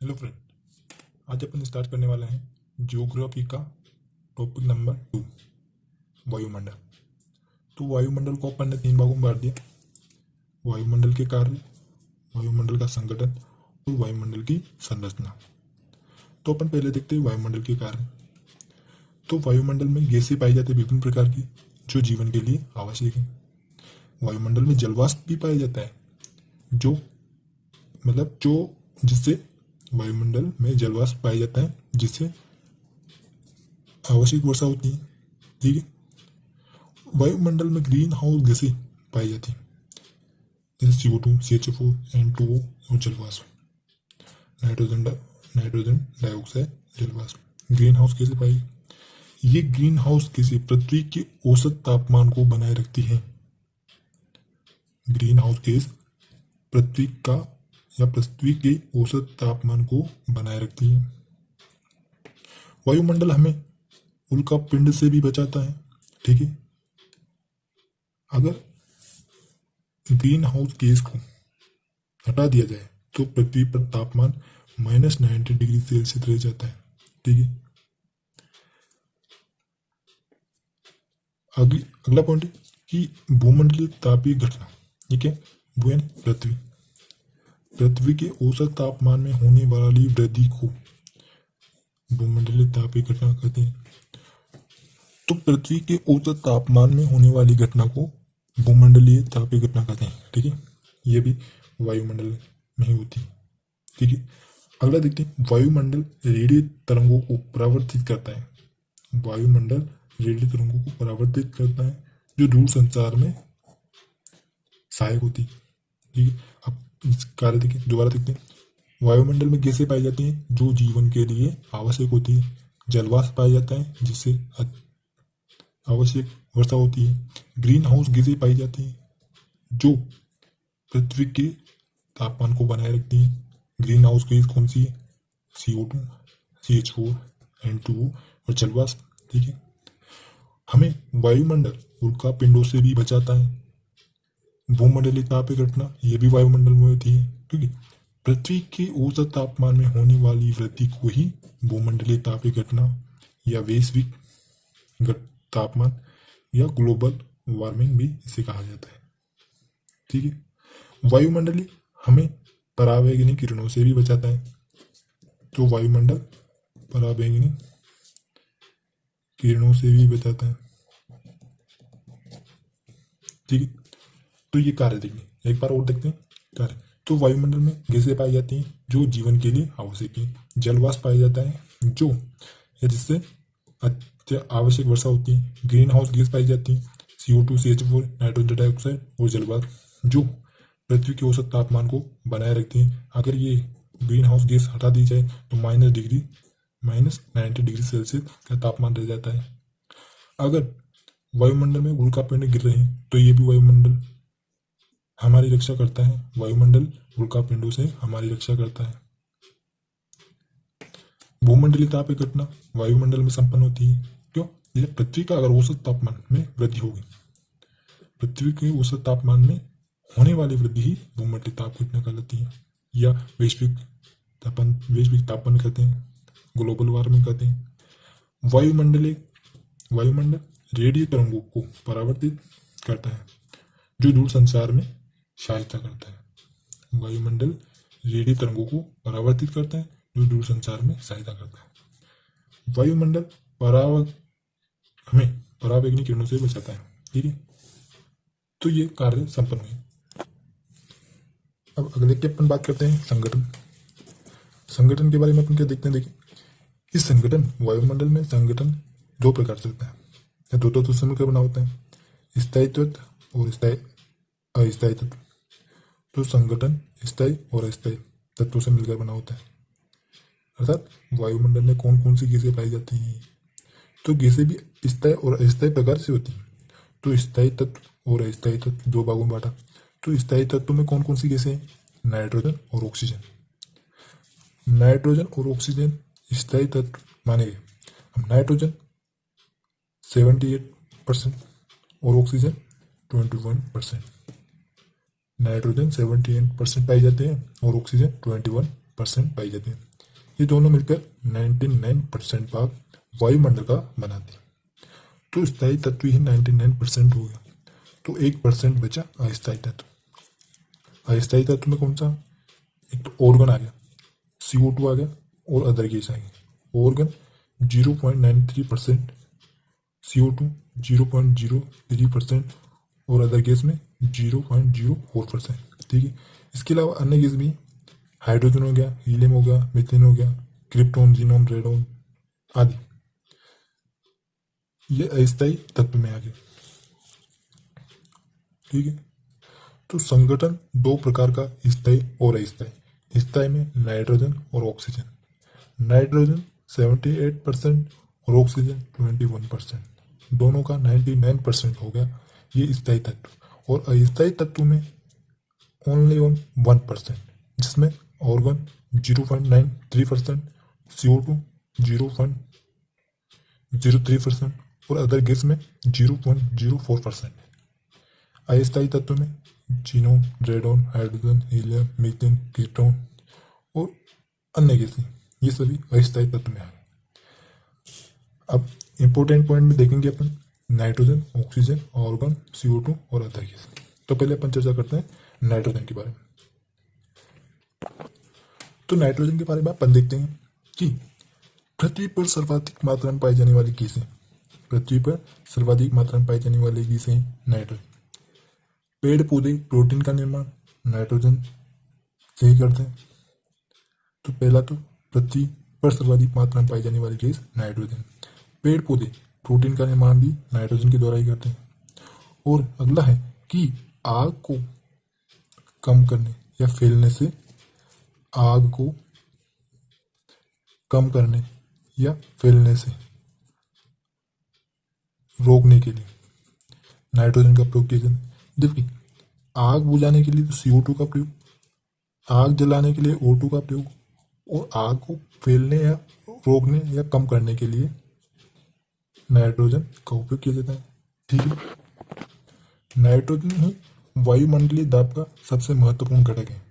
Hello friend, आज अपन start करने वाले हैं ज्योग्राफी का टॉपिक नंबर 2, वायुमंडल। तो वायुमंडल को अपन ने 3 भागों में बांट दिया। वायुमंडल के कार्य, वायुमंडल का संगठन और वायुमंडल की संरचना। तो अपन पहले देखते हैं वायुमंडल के कार्य। तो वायुमंडल में गैसें पाई जाती है विभिन्न प्रकार की, जो जीवन के लिए आवश्यक है। वायुमंडल में जलवाष्प भी पाया जाता है, जो जिससे वायुमंडल में जलवाष्प पाया जाता है, जिससे आवश्यक वर्षा होती है। ठीक है। वायुमंडल में ग्रीन हाउस गैसें पाई जाती हैं, जैसे CO2, CH4, N2O और जलवाष्प, नाइट्रोजन डाइऑक्साइड, जलवाष्प। ग्रीन हाउस गैसें पाई, ये ग्रीन हाउस गैसें पृथ्वी के औसत तापमान को बनाए रखती हैं। ग्रीन हाउस गैस पृथ्वी के औसत तापमान को बनाए रखती है। वायुमंडल हमें उल्का पिंड से भी बचाता है। ठीक है। अगर ग्रीन हाउस गैस को हटा दिया जाए तो पृथ्वी पर तापमान -90 डिग्री सेल्सियस रह जाता है। ठीक है। अगला पॉइंट है कि भूमंडलीय तापीय घटना। ठीक है। वो यानी पृथ्वी के औसत तापमान में होने वाली वृद्धि को भूमंडलीय तापीय घटना कहते हैं। तो पृथ्वी के औसत तापमान में होने वाली घटना को भूमंडलीय तापीय घटना कहते हैं। ठीक है। ये भी वायुमंडल में ही होती है। ठीक है। अगला देखते हैं, वायुमंडल रेडियो तरंगों को परावर्तित करता है। वायुमंडल रेडियो तरंगों को परावर्तित करता है, जो दूर संचार में सहायक होती है। ठीक है। अब इस कार्य देखिए, दोबारा देखते हैं। वायुमंडल में गैसें पाई जाती हैं जो जीवन के लिए आवश्यक होती है। जलवाष्प पाया जाता है जिससे आवश्यक वर्षा होती है। ग्रीन हाउस गैसें पाई जाती हैं जो पृथ्वी के तापमान को बनाए रखती हैं। ग्रीन हाउस गैस कौन सी है? CO2, CH4, N2O और जलवाष्प। ठीक है। हमें वायुमंडल उल्का पिंडों से भी बचाता है। भूमंडलीय तापीय घटना ये भी वायुमंडल में होती है, क्योंकि पृथ्वी के औसत तापमान में होने वाली वृद्धि को ही भूमंडलीय तापीय घटना या वैश्विक तापमान या ग्लोबल वार्मिंग भी इसे कहा जाता है। ठीक है। वायुमंडलीय हमें पराबैंगनी किरणों से भी बचाता है। तो वायुमंडल पराबैंगनी किरणों से भी बचाता है। ठीक है। तो ये कार्य देखिए, एक बार और देखते हैं कार्य। तो वायुमंडल में गैसें पाई जाती हैं जो जीवन के लिए आवश्यक है। जलवाष्प पाया जाता है जो या जिससे आवश्यक वर्षा होती है। ग्रीन हाउस गैस पाई जाती है, CO2, CH4, नाइट्रोजन डाइऑक्साइड और जलवाष्प, जो पृथ्वी के औसत तापमान को बनाए रखती हैं। अगर ये ग्रीन हाउस गैस हटा दी जाए तो -90 डिग्री सेल्सियस का तापमान रह जाता है। अगर वायुमंडल में उल्का पिंड गिर रहे हैं तो ये भी वायुमंडल हमारी रक्षा करता है। वायुमंडल उल्का पिंडों से हमारी रक्षा करता है। भूमंडलीय तापीय घटना वायुमंडल में संपन्न होती है। क्यों? जैसे पृथ्वी का अगर औसत तापमान में वृद्धि होगी, पृथ्वी के औसत तापमान में होने वाली वृद्धि ही भूमंडलीय ताप घटना कहलाती है, या वैश्विक तापमान कहते हैं, ग्लोबल वार्मिंग कहते हैं। वायुमंडल रेडियो तरंगों को परावर्तित करता है, जो दूर संचार में सहायता करता है। वायुमंडल रेडियो तरंगों को परावर्तित करता है, जो दूर संचार में सहायता करता है। वायुमंडल हमें पराबैंगनी किरणों से बचाता है। ठीक है। तो ये कार्य संपन्न हुए। अब अगले की अपन बात करते हैं संगठन के बारे में अपन क्या देखते हैं। देखिए, इस वायुमंडल में संगठन 2 प्रकार से होता है, या 2 तत्व से मिलकर बना होता है, स्थायी तत्व और अस्थायी तत्व। तो संगठन स्थायी और अस्थायी तत्वों से मिलकर बना होता है। अर्थात वायुमंडल में कौन कौन सी गैसें पाई जाती हैं? तो गैसें भी स्थायी और अस्थायी प्रकार से होती हैं। तो स्थायी तत्व और अस्थायी तत्व 2 भागों में बांटा। तो स्थायी तत्व में कौन कौन सी गैसें हैं? नाइट्रोजन और ऑक्सीजन। नाइट्रोजन और ऑक्सीजन स्थायी तत्व माने गए। अब नाइट्रोजन 78% और ऑक्सीजन 21%। नाइट्रोजन 78% पाई जाते हैं और ऑक्सीजन 21% पाई जाते हैं। ये दोनों मिलकर 99% भाग वायुमंडल का बनाते हैं। तो स्थायी तत्व ही 99% हो गया, तो 1% बचा अस्थायी तत्व। अस्थायी तत्व में कौन सा? एक तो ऑर्गन आ गया, CO2 आ गया और अदर गैस आ गई। ऑर्गन 0.93%, CO2 0.03% और अदर गैस में 0.04%। ठीक है, इसके अलावा अन्य गैस भी, हाइड्रोजन हो गया, हीलियम हो गया, मीथेन हो गया, क्रिप्टॉन, जीनोन, रेडॉन आदि, ये अस्थायी तत्व में आ गए। ठीक है, तो संगठन दो प्रकार का, स्थायी और अस्थायी। स्थायी में नाइट्रोजन और ऑक्सीजन। नाइट्रोजन 78% और ऑक्सीजन 21%, दोनों का 99% हो गया ये स्थायी तत्व। और अस्थायी तत्व में ओनली ऑन 1%, जिसमें ऑर्गन 0.93%, CO2 0.03% और अदर गैस में 0.04%। अस्थायी तत्व में xenon, radon, hydrogen, helium, methane, ketone और अन्य गैसें, ये सभी अस्थायी तत्व में आ गए। अब इंपॉर्टेंट पॉइंट में देखेंगे अपन नाइट्रोजन, ऑक्सीजन, ऑर्गन, CO2 और अदर गैस। तो पहले अपन चर्चा करते हैं नाइट्रोजन के बारे में। तो नाइट्रोजन के बारे में अपन देखते हैं कि पृथ्वी पर सर्वाधिक मात्रा में पाई जाने वाली गैसें, पृथ्वी पर सर्वाधिक मात्रा में पाई जाने वाली गैसें नाइट्रोजन। पेड़ पौधे प्रोटीन का निर्माण नाइट्रोजन से ही करते हैं। तो पहला तो पृथ्वी पर सर्वाधिक मात्रा में पाई जाने वाली गैस नाइट्रोजन। पेड़ पौधे प्रोटीन का निर्माण भी नाइट्रोजन के द्वारा ही करते हैं। और अगला है कि आग को कम करने या फैलने से, आग को कम करने या फैलने से रोकने के लिए नाइट्रोजन का प्रयोग किया जाता है। जबकि आग बुझाने के लिए तो CO2 का प्रयोग, आग जलाने के लिए O2 का प्रयोग, और आग को फैलने या रोकने या कम करने के लिए नाइट्रोजन का उपयोग किया जाता है। ठीक है, नाइट्रोजन ही वायुमंडलीय दाब का सबसे महत्वपूर्ण घटक है।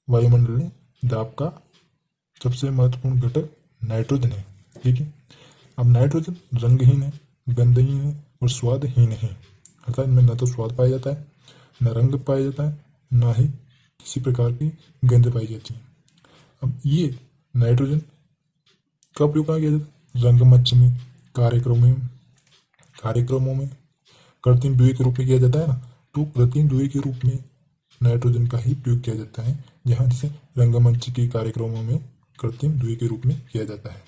वायुमंडलीय दाब का सबसे महत्वपूर्ण घटक नाइट्रोजन है। ठीक है, अब नाइट्रोजन रंगहीन है, गंधहीन है और स्वादहीन है। अर्थात इनमें न तो स्वाद पाया जाता है, न रंग पाया जाता है, न ही किसी प्रकार की गंध पाई जाती है। अब ये नाइट्रोजन का उपयोग कहाँ किया जाता है? रंगमंच में, कार्यक्रमों में कृत्रिम द्रव्य के रूप में किया जाता है ना। तो कृत्रिम द्रव्य के रूप में नाइट्रोजन का ही प्रयोग किया जाता है, जहाँ जिसे रंगमंच के कार्यक्रमों में कृत्रिम द्रव्य के रूप में किया जाता है।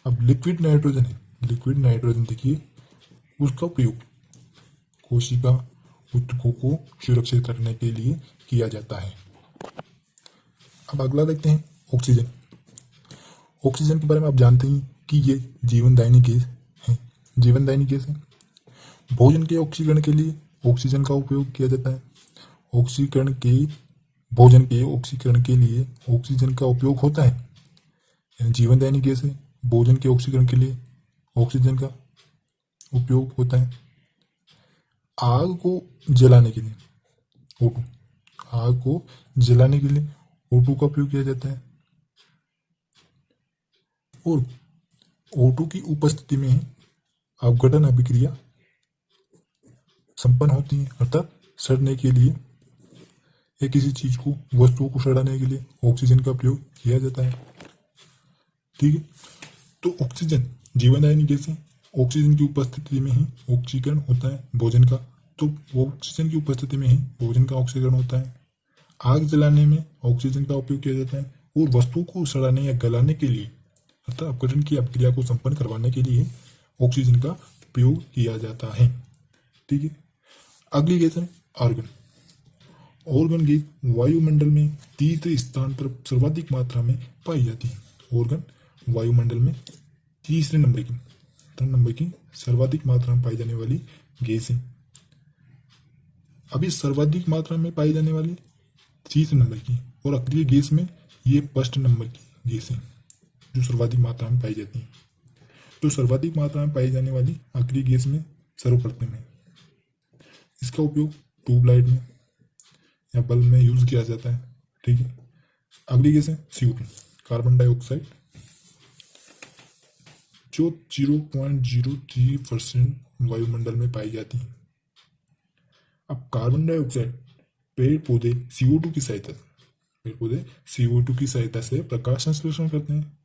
अब लिक्विड नाइट्रोजन है, लिक्विड नाइट्रोजन देखिए, उसका प्रयोग कोशिका ऊतकों को सुरक्षित रखने के लिए किया जाता है। अब अगला देखते हैं ऑक्सीजन। ऑक्सीजन के बारे में आप जानते हैं कि ये जीवनदायिनी गैस है, जीवनदायिनी गैस है। भोजन के ऑक्सीकरण के लिए ऑक्सीजन का उपयोग किया जाता है। ऑक्सीकरण के भोजन के ऑक्सीकरण के लिए ऑक्सीजन का उपयोग होता है, यानी जीवनदायिनी गैस है। भोजन के ऑक्सीकरण के लिए ऑक्सीजन का उपयोग होता है। आग को जलाने के लिए O2, आग को जलाने के लिए O2 का उपयोग किया जाता है। और O2 की उपस्थिति में ही अपघटन अभिक्रिया संपन्न होती है, अर्थात सड़ने के लिए या किसी चीज को, वस्तुओं को सड़ाने के लिए ऑक्सीजन का प्रयोग किया जाता है। ठीक है, तो ऑक्सीजन जीवनदायिनी गैस है। ऑक्सीजन की उपस्थिति में ही ऑक्सीकरण होता है भोजन का, तो ऑक्सीजन की उपस्थिति में ही भोजन का ऑक्सीकरण होता है। आग जलाने में ऑक्सीजन का उपयोग किया जाता है और वस्तु को सड़ाने या गलाने के लिए, अर्थात अपघटन की अभिक्रिया को संपन्न करवाने के लिए ऑक्सीजन का प्रयोग किया जाता है। ठीक है, अगली गैस है आर्गन। ऑर्गन गैस वायुमंडल में तीसरे स्थान पर सर्वाधिक मात्रा में पाई जाती है। ऑर्गन वायुमंडल में तीसरे नंबर की सर्वाधिक मात्रा में पाई जाने वाली गैस है। अभी सर्वाधिक मात्रा में पाई जाने वाली तीसरे नंबर की, और अक्रिय गैस में ये फर्स्ट नंबर की गैस है जो सर्वाधिक मात्रा में पाई जाती है। तो सर्वाधिक मात्रा में पाई जाने वाली अक्रिय गैस में सर्वप्रथम है। इसका उपयोग ट्यूबलाइट में या बल्ब में यूज किया जाता है। ठीक है, अगली गैस है CO2, कार्बन डाइऑक्साइड, जो 0.03% वायुमंडल में पाई जाती है। अब कार्बन डाइऑक्साइड पेड़ पौधे CO2 की सहायता से पेड़ पौधे CO2 की सहायता से प्रकाश संश्लेषण करते हैं।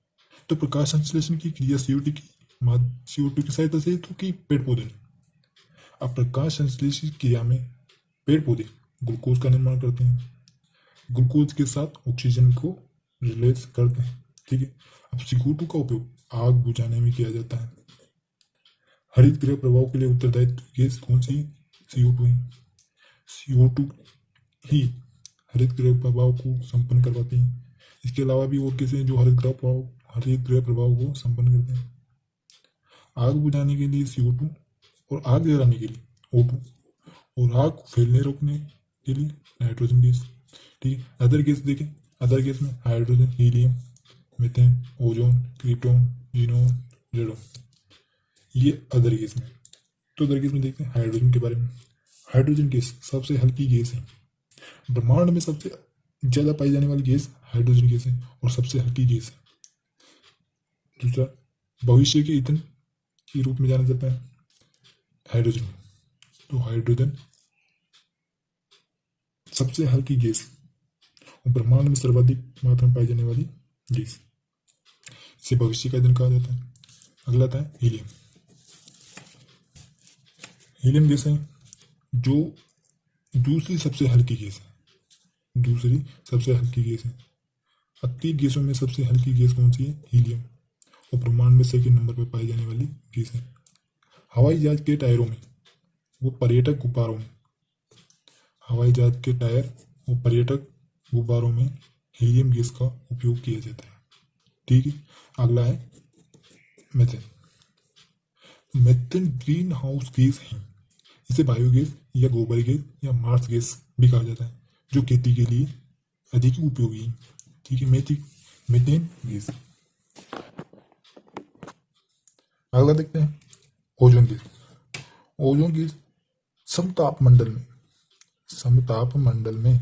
तो प्रकाश संश्लेषण की क्रिया CO2 की सहायता से तो की पेड़ पौधे ने। अब प्रकाश संश्लेषण क्रिया में पेड़ पौधे ग्लूकोज का निर्माण करते हैं, ग्लूकोज के साथ ऑक्सीजन को रिलीज करते हैं। ठीक है। अब CO2 का उपयोग आग बुझाने में किया जाता है। हरित गृह प्रभाव के लिए उत्तरदायी गैस कौन सी? CO2 है। CO2 ही हरित गृह प्रभाव को संपन्न करवाती है। इसके अलावा भी और कैसे हैं जो हरित गृह प्रभाव को संपन्न करते हैं। आग बुझाने के लिए CO2 और आग जलाने के लिए O2 और आग को फैलने रोकने के लिए नाइट्रोजन गैस। ठीक है। अदर गैस देखें, अदर गैस में hydrogen, helium, methane, ozone, krypton, xenon, radon, ये अदर गैस में। तो अदर गैस में देखते हैं हाइड्रोजन के बारे में। हाइड्रोजन गैस सबसे हल्की गैस है। ब्रह्मांड में सबसे ज्यादा पाई जाने वाली गैस हाइड्रोजन गैस है और सबसे हल्की गैस है। दूसरा, भविष्य के ईंधन के रूप में जाना जाता है हाइड्रोजन। तो हाइड्रोजन सबसे हल्की गैस और ब्रह्मांड में सर्वाधिक मात्रा में पाई जाने वाली गैस, इसे भविष्य का ईंधन कहा जाता है। अगला आता है हीलियम। हीलियम गैस है जो दूसरी सबसे हल्की गैस है। दूसरी सबसे हल्की गैस है। 38 गैसों में सबसे हल्की गैस कौन सी है? हीलियम। और ब्रह्मांड में सेकंड नंबर पर पाई जाने वाली गैस है। हवाई जहाज के टायरों में वो पर्यटक गुब्बारों में हवाई जहाज के टायर और पर्यटक गुब्बारों में हीलियम गैस का उपयोग किया जाता है। ठीक है। अगला है methane. Methane green house gas है। इसे बायोगैस या गोबर गैस या मार्स गैस भी कहा जाता है, जो खेती के लिए अधिक उपयोगी है। ठीक है। Methane gas. अगला देखते हैं ओजोन गैस। ओजोन गैस समताप मंडल में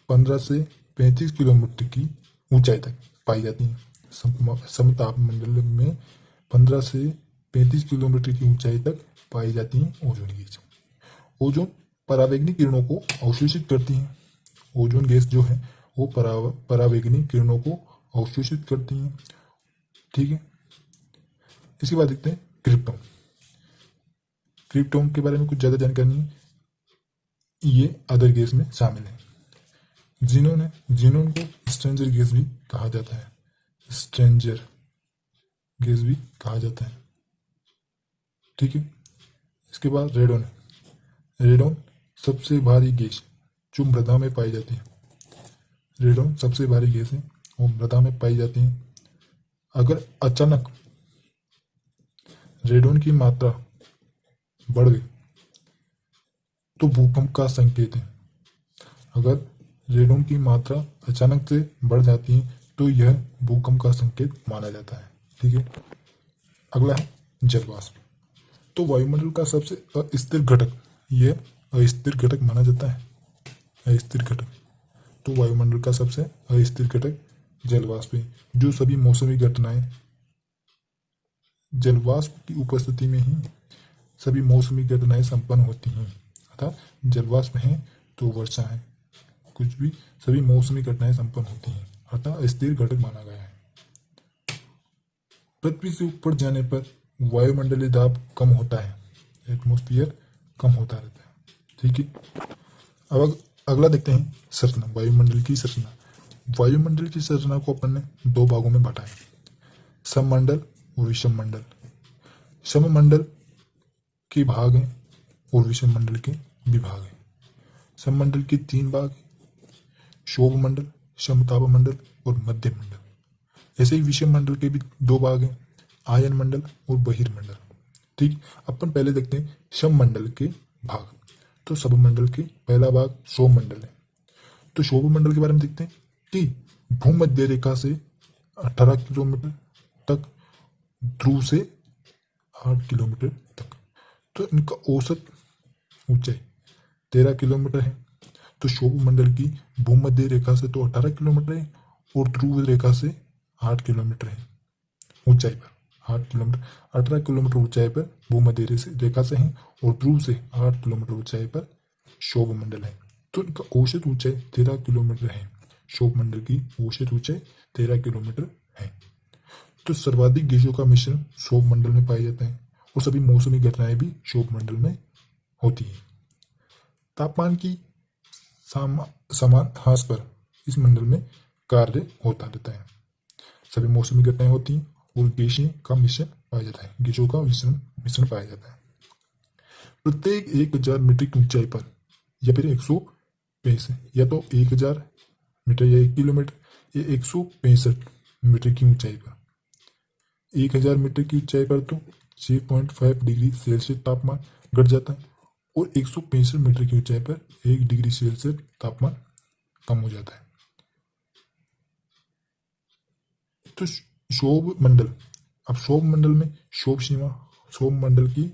15 से 35 किलोमीटर की ऊंचाई तक पाई जाती है। समताप मंडल में 15 से 35 किलोमीटर की ऊंचाई तक पाई जाती है ओजोन गैस। ओजोन पराबैंगनी किरणों को अवशोषित करती है। ओजोन गैस जो है वो पराबैंगनी किरणों को अवशोषित करती है। ठीक है। इसके बाद देखते हैं क्रिप्टॉन। क्रिप्टॉन के बारे में कुछ ज्यादा जानकारी नहीं, ये अदर गैस में शामिल है। जीनोन है। जीनोन को स्ट्रेंजर गैस भी कहा जाता है। स्ट्रेंजर गैस भी कहा जाता है। ठीक है। इसके बाद रेडोन है। रेडोन सबसे भारी गैस जो मृदा में पाई जाती है। रेडोन सबसे भारी गैस है और मृदा में पाई जाती है। अगर अचानक रेडोन की मात्रा बढ़ गई तो भूकंप का संकेत है। अगर रेडोन की मात्रा अचानक से बढ़ जाती है तो यह भूकंप का संकेत माना जाता है। ठीक है। अगला है जलवाष्प। तो वायुमंडल का सबसे अस्थिर घटक, यह अस्थिर घटक माना जाता है। अस्थिर घटक। तो वायुमंडल का सबसे अस्थिर घटक जलवाष्प है, जो सभी मौसमी घटनाएं जलवाष्प की उपस्थिति में ही सभी मौसमी घटनाएं संपन्न होती हैं। अर्थात जलवाष्प है तो वर्षा है, कुछ भी सभी मौसमी घटनाएं संपन्न होती हैं, अर्थात स्थिर घटक माना गया है। पृथ्वी से ऊपर जाने पर वायुमंडलीय दाब कम होता है, एटमॉस्फेयर कम होता रहता है। ठीक है। अब अगला देखते हैं संरचना, वायुमंडल की संरचना। वायुमंडल की संरचना को अपन ने दो भागों में बांटा है, सममंडल और विषम मंडल। सममंडल के भाग हैं और विषम मंडल के विभाग हैं। सममंडल के 3 भाग हैं, क्षोभ मंडल, समताप मंडल और मध्य मंडल। ऐसे ही विषम मंडल के भी 2 भाग हैं, आयन मंडल और बहिर्मंडल। ठीक। अपन पहले देखते हैं सममंडल के भाग। तो सममंडल के पहला भाग क्षोभ मंडल है। तो क्षोभ मंडल के बारे में देखते हैं कि भूमध्य रेखा से 18 किलोमीटर तक, ध्रुव से 8 किलोमीटर तक। तो इनका औसत ऊंचाई 13 किलोमीटर है। तो क्षोभ मंडल की भूमध्य रेखा से तो 18 किलोमीटर है और ध्रुव रेखा से 8 किलोमीटर है ऊंचाई पर। 8 किलोमीटर, 18 किलोमीटर ऊंचाई पर भूमध्य रेखा से है और ध्रुव से 8 किलोमीटर ऊंचाई पर क्षोभ मंडल है। तो इनका औसत ऊंचाई 13 किलोमीटर है। क्षोभ मंडल की औसत ऊंचाई 13 किलोमीटर है। तो सर्वाधिक गैसों का मिश्रण क्षोभ मंडल में पाया जाता है और सभी मौसमी घटनाएं भी क्षोभ मंडल में होती है। तापमान की समान ह्रास पर इस मंडल में कार्य होता रहता है। सभी मौसमी घटनाएं होती हैं और गैसों का मिश्रण पाया जाता है, गैसों का मिश्रण पाया जाता है। प्रत्येक 1000 मीटर की ऊंचाई पर या फिर 165 या तो 1000 मीटर या 1 किलोमीटर या 165 मीटर की ऊंचाई पर, 1000 मीटर की ऊंचाई पर तो 6.5 डिग्री सेल्सियस तापमान घट जाता है और 165 मीटर की ऊंचाई पर 1 डिग्री सेल्सियस तापमान कम हो जाता है। तो क्षोभ मंडल, अब क्षोभ मंडल में क्षोभ मंडल की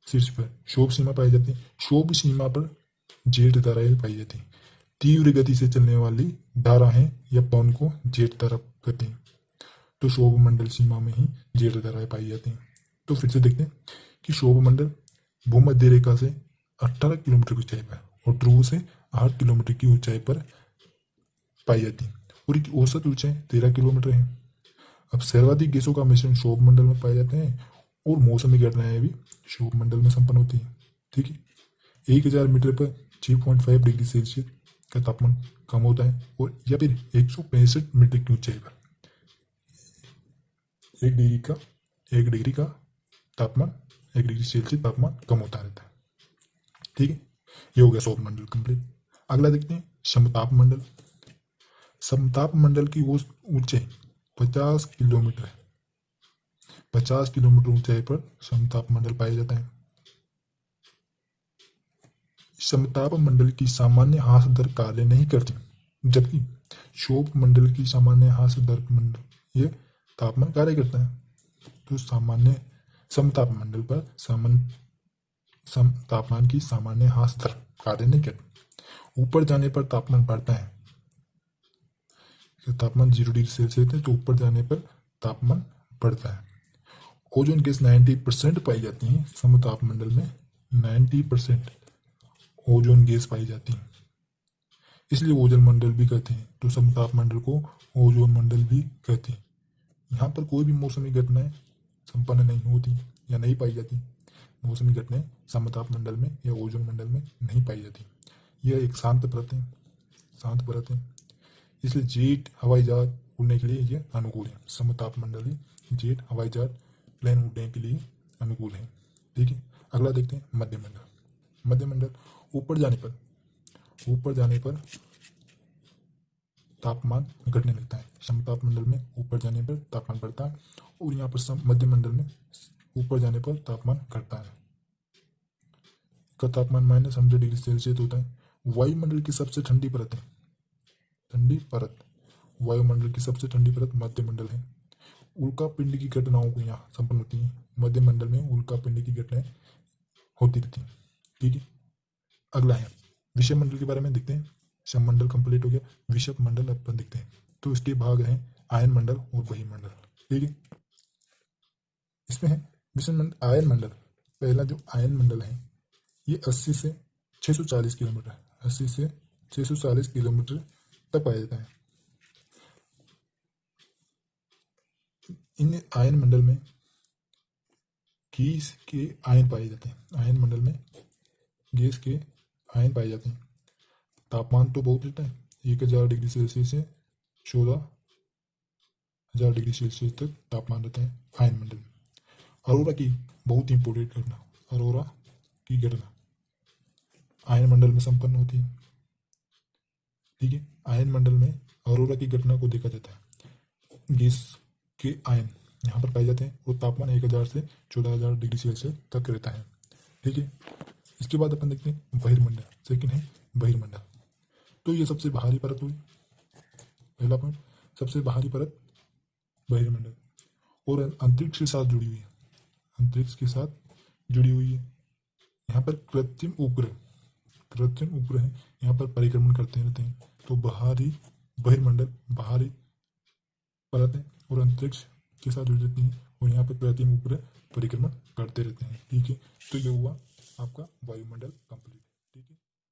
शीर्ष पर क्षोभ सीमा पाई जाती है। क्षोभ सीमा पर जेट धाराएं पाई जाती है। तीव्र गति से चलने वाली धाराएं या पवन को जेट धारा कहते हैं। तो क्षोभ मंडल सीमा में ही जेट धाराएं पाई जाती हैं। तो फिर से देखते हैं कि क्षोभ मंडल भूमध्य रेखा से 18 किलोमीटर की ऊंचाई पर और ध्रुव से 8 किलोमीटर की ऊंचाई पर पाई जाती है और इसकी औसत ऊंचाई 13 किलोमीटर है। अब सर्वाधिक गैसों का मिश्रण क्षोभ मंडल में पाए जाते हैं और मौसमी घटनाएं भी क्षोभ मंडल में संपन्न होती हैं। ठीक है, 1000 मीटर पर 6.5 डिग्री सेल्सियस का तापमान कम होता है और या फिर 165 मीटर की ऊंचाई पर 1 डिग्री का तापमान, 1 डिग्री सेल्सियस तापमान कम होता रहता है। ठीक है, ये हो गया क्षोभ मंडल कंप्लीट। अगला देखते हैं समताप मंडल। समताप मंडल की ऊंचाई 50 किलोमीटर है। 50 किलोमीटर ऊंचाई पर समताप मंडल पाया जाता है। समताप मंडल की सामान्य ह्रास दर कार्य नहीं करती, जबकि क्षोभ मंडल की सामान्य ह्रास दर ये तापमान कार्य करता है। तो सामान्य समताप मंडल पर तापमान की सामान्य ह्रास दर कार्य नहीं करती। ऊपर जाने पर तापमान बढ़ता है। तापमान 0 डिग्री सेल्सियस है तो ऊपर जाने पर तापमान बढ़ता है। ओजोन गैस 90% पाई जाती है समताप मंडल में। 90% ओजोन गैस पाई जाती है, इसलिए ओजोन मंडल भी कहते हैं। तो समताप मंडल को ओजोन मंडल भी कहते हैं। यहाँ पर कोई भी मौसमी घटनाएं संपन्न नहीं होती या नहीं पाई जाती। मौसमी घटनाएं समताप मंडल में या ओजोन मंडल में नहीं पाई जाती। यह एक शांत परत है, इसलिए जेट हवाई जहाज उड़ने के लिए यह अनुकूल है। समताप मंडल ही जेट हवाई जहाज प्लेन उड़ने के लिए अनुकूल है। ठीक है, अगला देखते हैं मध्य मंडल। मध्य मंडल ऊपर जाने पर तापमान घटने लगता है। समताप मंडल में ऊपर जाने पर तापमान बढ़ता है और यहाँ पर मध्य मंडल में ऊपर जाने पर तापमान घटता है। का तापमान -100 डिग्री सेल्सियस होता है। वायुमंडल की सबसे ठंडी परत वायुमंडल की सबसे ठंडी परत मध्य मंडल है। उल्का पिंड की घटनाओं को यहाँ संपन्न होती है। मध्य मंडल में उल्का पिंड की घटनाएं होती रहती हैं। ठीक है, अगला है विषुव मंडल के बारे में देखते हैं। सममंडल कंप्लीट हो गया, विषुव मंडल अपन देखते हैं। तो इसके भाग हैं आयन मंडल और बहिर्मंडल। ठीक है, इसमें है विषुव मंडल, आयन मंडल। पहला जो आयन मंडल है ये 80 से 640 किलोमीटर 80 से 640 किलोमीटर तक पाया जाता है। इन आयन मंडल में गैस के आयन पाए जाते हैं। आयन मंडल में गैस के आयन पाए जाते हैं। तापमान तो बहुत रहता है, 1000 डिग्री सेल्सियस से 14000 डिग्री सेल्सियस तक तापमान रहता है आयन मंडल में। अरोरा की बहुत इंपॉर्टेंट घटना, अरोरा की घटना आयन मंडल में संपन्न होती है। ठीक है, आयन मंडल में अरोरा की घटना को देखा जाता है। गैस के आयन यहाँ पर पाए जाते हैं और तापमान 1000 से 14000 डिग्री सेल्सियस तक रहता है। ठीक है, इसके बाद अपन देखते हैं बहिर्मंडल। सेकंड है बहिर्मंडल। तो ये सबसे बाहरी परत हुई। पहला पॉइंट, सबसे बाहरी परत बहिर्मंडल और अंतरिक्ष के साथ जुड़ी हुई है। अंतरिक्ष के साथ जुड़ी हुई है। यहाँ पर कृत्रिम उपग्रह है, यहाँ पर परिक्रमण करते रहते हैं। तो बहिर्मंडल बाहरी परतें और अंतरिक्ष के साथ जुड़ जाती हैं और यहाँ पे पृथ्वी में ऊपर परिक्रमण करते रहते हैं। ठीक है, तो ये हुआ आपका वायुमंडल कंप्लीट।